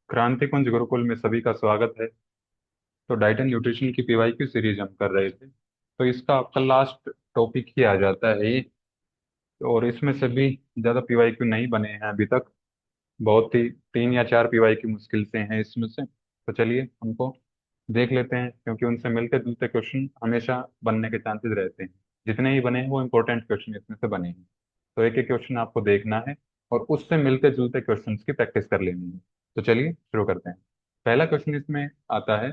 क्रांति कुंज गुरुकुल में सभी का स्वागत है। तो डाइट एंड न्यूट्रिशन की पीवाईक्यू सीरीज हम कर रहे थे, तो इसका आपका लास्ट टॉपिक ही आ जाता है ये। और इसमें से भी ज़्यादा पीवाईक्यू नहीं बने हैं अभी तक। बहुत ही 3 या 4 पीवाईक्यू मुश्किल से हैं इसमें से। तो चलिए उनको देख लेते हैं, क्योंकि उनसे मिलते जुलते क्वेश्चन हमेशा बनने के चांसेस रहते हैं। जितने ही बने हैं वो इंपॉर्टेंट क्वेश्चन इसमें से बने हैं। तो एक एक क्वेश्चन आपको देखना है और उससे मिलते जुलते क्वेश्चंस की प्रैक्टिस कर लेनी है। तो चलिए शुरू करते हैं। पहला क्वेश्चन इसमें आता है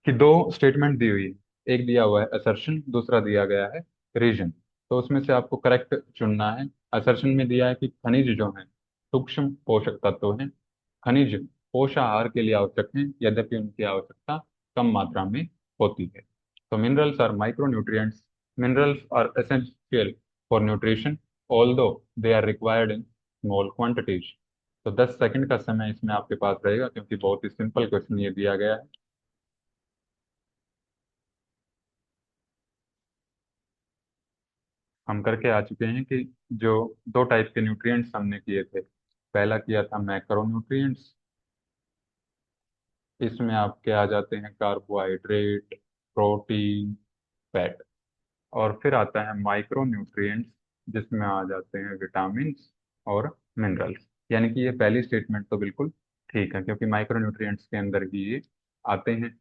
कि दो स्टेटमेंट दी हुई है। एक दिया हुआ है असर्शन, दूसरा दिया गया है रीजन। तो उसमें से आपको करेक्ट चुनना है। असर्शन में दिया है कि खनिज जो है सूक्ष्म पोषक तत्व हैं। खनिज पोषाहार के लिए आवश्यक हैं, यद्यपि उनकी आवश्यकता कम मात्रा में होती है। तो minerals are micro nutrients. Minerals are essential for nutrition although they are required in small quantities. तो 10 सेकंड का समय इसमें आपके पास रहेगा, क्योंकि बहुत ही सिंपल क्वेश्चन ये दिया गया है। हम करके आ चुके हैं कि जो दो टाइप के न्यूट्रिएंट्स हमने किए थे। पहला किया था मैक्रो न्यूट्रिएंट्स। इसमें आपके आ जाते हैं कार्बोहाइड्रेट, प्रोटीन, फैट। और फिर आता है माइक्रो न्यूट्रिएंट्स, जिसमें आ जाते हैं विटामिन और मिनरल्स। यानी कि ये पहली स्टेटमेंट तो बिल्कुल ठीक है, क्योंकि माइक्रो न्यूट्रिएंट्स के अंदर ही ये आते हैं।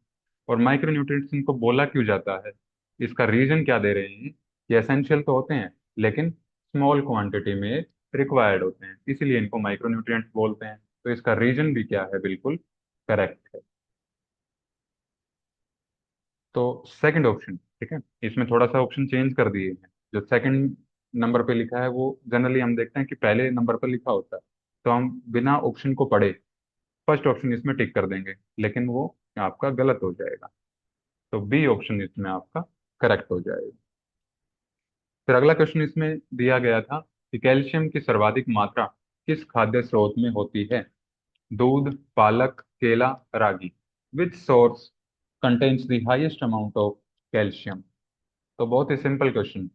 और माइक्रो न्यूट्रिएंट्स इनको बोला क्यों जाता है, इसका रीजन क्या दे रहे हैं कि एसेंशियल तो होते हैं, लेकिन स्मॉल क्वांटिटी में रिक्वायर्ड होते हैं, इसीलिए इनको माइक्रो न्यूट्रिएंट्स बोलते हैं। तो इसका रीजन भी क्या है, बिल्कुल करेक्ट है। तो सेकंड ऑप्शन ठीक है। इसमें थोड़ा सा ऑप्शन चेंज कर दिए हैं। जो सेकंड नंबर पे लिखा है वो जनरली हम देखते हैं कि पहले नंबर पर लिखा होता है। तो हम बिना ऑप्शन को पढ़े फर्स्ट ऑप्शन इसमें टिक कर देंगे, लेकिन वो आपका गलत हो जाएगा। तो बी ऑप्शन इसमें आपका करेक्ट हो जाएगा। फिर अगला क्वेश्चन इसमें दिया गया था कि कैल्शियम की सर्वाधिक मात्रा किस खाद्य स्रोत में होती है। दूध, पालक, केला, ragi. Which source contains the highest amount of calcium. तो बहुत ही सिंपल क्वेश्चन।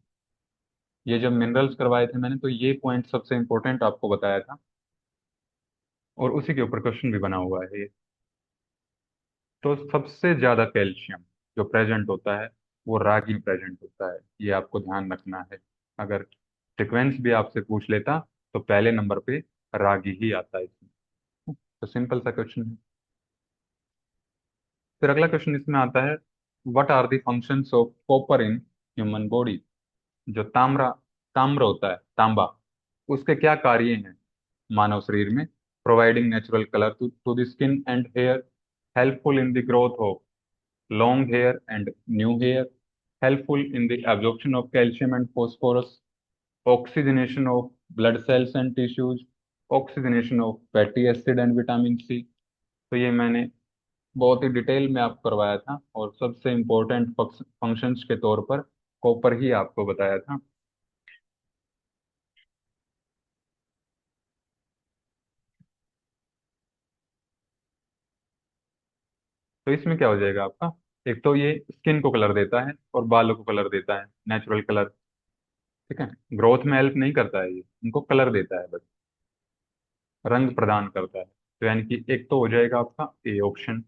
ये जब मिनरल्स करवाए थे मैंने, तो ये पॉइंट सबसे इंपॉर्टेंट आपको बताया था, और उसी के ऊपर क्वेश्चन भी बना हुआ है ये। तो सबसे ज्यादा कैल्शियम जो प्रेजेंट होता है वो रागी में प्रेजेंट होता है, ये आपको ध्यान रखना है। अगर सीक्वेंस भी आपसे पूछ लेता तो पहले नंबर पे रागी ही आता है इसमें। तो सिंपल सा क्वेश्चन है। फिर अगला क्वेश्चन इसमें आता है, what are the functions of copper in human body. जो ताम्र होता है, तांबा, उसके क्या कार्य हैं मानव शरीर में। Providing natural colour to the skin and hair, helpful in the growth of long hair and new hair, helpful in the absorption of calcium and phosphorus, oxygenation of blood cells and tissues, oxygenation of fatty acid and vitamin C. तो ये मैंने बहुत ही detail में आपको करवाया था, और सबसे इम्पोर्टेंट फंक्शंस के तौर पर कॉपर ही आपको बताया था। तो इसमें क्या हो जाएगा आपका, एक तो ये स्किन को कलर देता है और बालों को कलर देता है, नेचुरल कलर। ठीक है। ग्रोथ में हेल्प नहीं करता है, ये इनको कलर देता है बस, रंग प्रदान करता है। तो यानी कि एक तो हो जाएगा आपका ए ऑप्शन।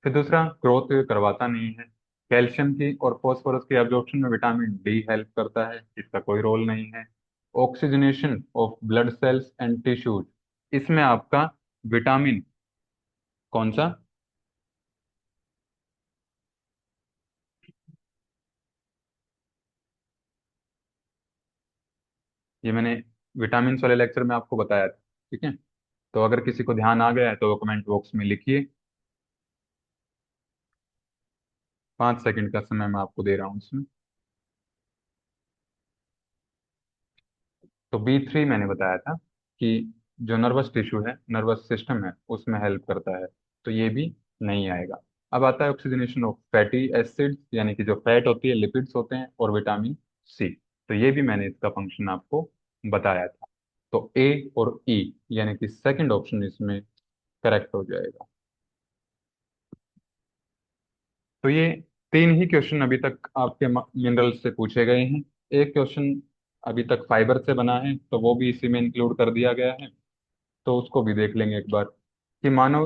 फिर दूसरा, ग्रोथ करवाता नहीं है। कैल्शियम की और फॉस्फोरस की एब्जॉर्प्शन में विटामिन डी हेल्प करता है, इसका कोई रोल नहीं है। Oxygenation of blood cells and tissues, इसमें आपका विटामिन कौन सा, ये मैंने विटामिन वाले लेक्चर में आपको बताया था। ठीक है। तो अगर किसी को ध्यान आ गया है तो वो कमेंट बॉक्स में लिखिए। 5 सेकंड का समय मैं आपको दे रहा हूँ इसमें। तो B3 मैंने बताया था कि जो नर्वस टिश्यू है, नर्वस सिस्टम है, उसमें हेल्प करता है। तो ये भी नहीं आएगा। अब आता है ऑक्सीजनेशन ऑफ फैटी एसिड्स, यानी कि जो फैट होती है, लिपिड्स होते हैं, और विटामिन सी। तो ये भी मैंने इसका फंक्शन आपको बताया था। तो ए और ई, यानी कि सेकंड ऑप्शन इसमें करेक्ट हो जाएगा। तो ये तीन ही क्वेश्चन अभी तक आपके मिनरल से पूछे गए हैं। एक क्वेश्चन अभी तक फाइबर से बना है, तो वो भी इसी में इंक्लूड कर दिया गया है। तो उसको भी देख लेंगे एक बार, कि मानो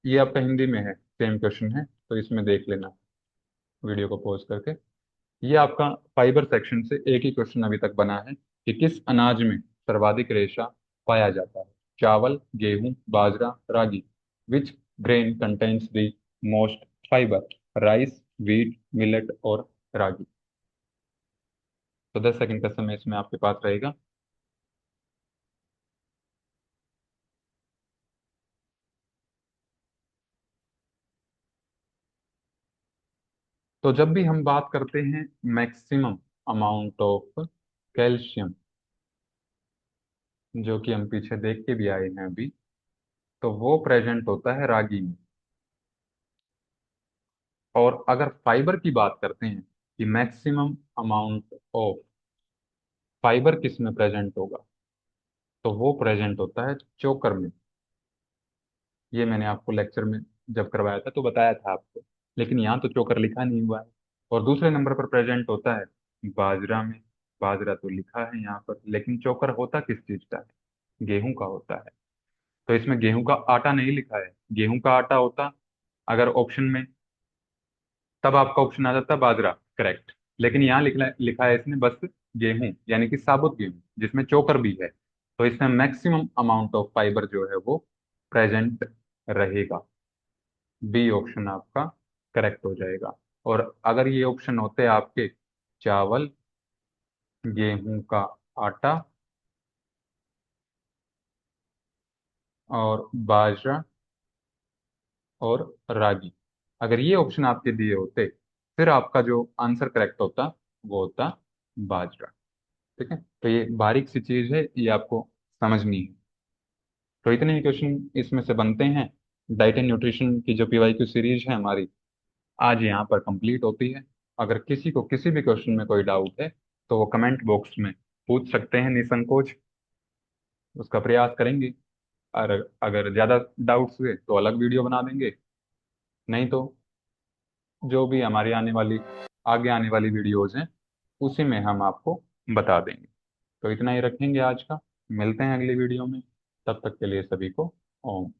ये आपका हिंदी में है, सेम क्वेश्चन है, तो इसमें देख लेना वीडियो को पॉज करके। ये आपका फाइबर सेक्शन से एक ही क्वेश्चन अभी तक बना है कि किस अनाज में सर्वाधिक रेशा पाया जाता है? चावल, गेहूं, बाजरा, ragi. Which grain contains the most fibre? Rice, wheat, millet और रागी। तो 10 सेकंड का समय इसमें आपके पास रहेगा। तो जब भी हम बात करते हैं मैक्सिमम अमाउंट ऑफ कैल्शियम, जो कि हम पीछे देख के भी आए हैं अभी, तो वो प्रेजेंट होता है रागी में। और अगर फाइबर की बात करते हैं कि मैक्सिमम अमाउंट ऑफ फाइबर किस में प्रेजेंट होगा, तो वो प्रेजेंट होता है चोकर में। ये मैंने आपको लेक्चर में जब करवाया था तो बताया था आपको, लेकिन यहाँ तो चोकर लिखा नहीं हुआ है। और दूसरे नंबर पर प्रेजेंट होता है बाजरा में। बाजरा तो लिखा है यहाँ पर, लेकिन चोकर होता किस चीज का है? गेहूं का होता है। तो इसमें गेहूं का आटा नहीं लिखा है। गेहूं का आटा होता अगर ऑप्शन में, तब आपका ऑप्शन आ जाता बाजरा, करेक्ट। लेकिन यहाँ लिखा लिखा है इसने बस गेहूं, यानी कि साबुत गेहूं जिसमें चोकर भी है। तो इसमें मैक्सिमम अमाउंट ऑफ फाइबर जो है वो प्रेजेंट रहेगा। बी ऑप्शन आपका करेक्ट हो जाएगा। और अगर ये ऑप्शन होते आपके चावल, गेहूं का आटा और बाजरा और रागी, अगर ये ऑप्शन आपके दिए होते, फिर आपका जो आंसर करेक्ट होता वो होता बाजरा। ठीक है, तो ये बारीक सी चीज है, ये आपको समझनी है। तो इतने ही क्वेश्चन इसमें से बनते हैं। डाइट एंड न्यूट्रिशन की जो पीवाईक्यू सीरीज है हमारी, आज यहाँ पर कंप्लीट होती है। अगर किसी को किसी भी क्वेश्चन में कोई डाउट है तो वो कमेंट बॉक्स में पूछ सकते हैं निसंकोच, उसका प्रयास करेंगे। और अगर ज़्यादा डाउट्स हुए तो अलग वीडियो बना देंगे, नहीं तो जो भी हमारी आगे आने वाली वीडियोज़ हैं उसी में हम आपको बता देंगे। तो इतना ही रखेंगे आज का। मिलते हैं अगली वीडियो में। तब तक के लिए सभी को ओम।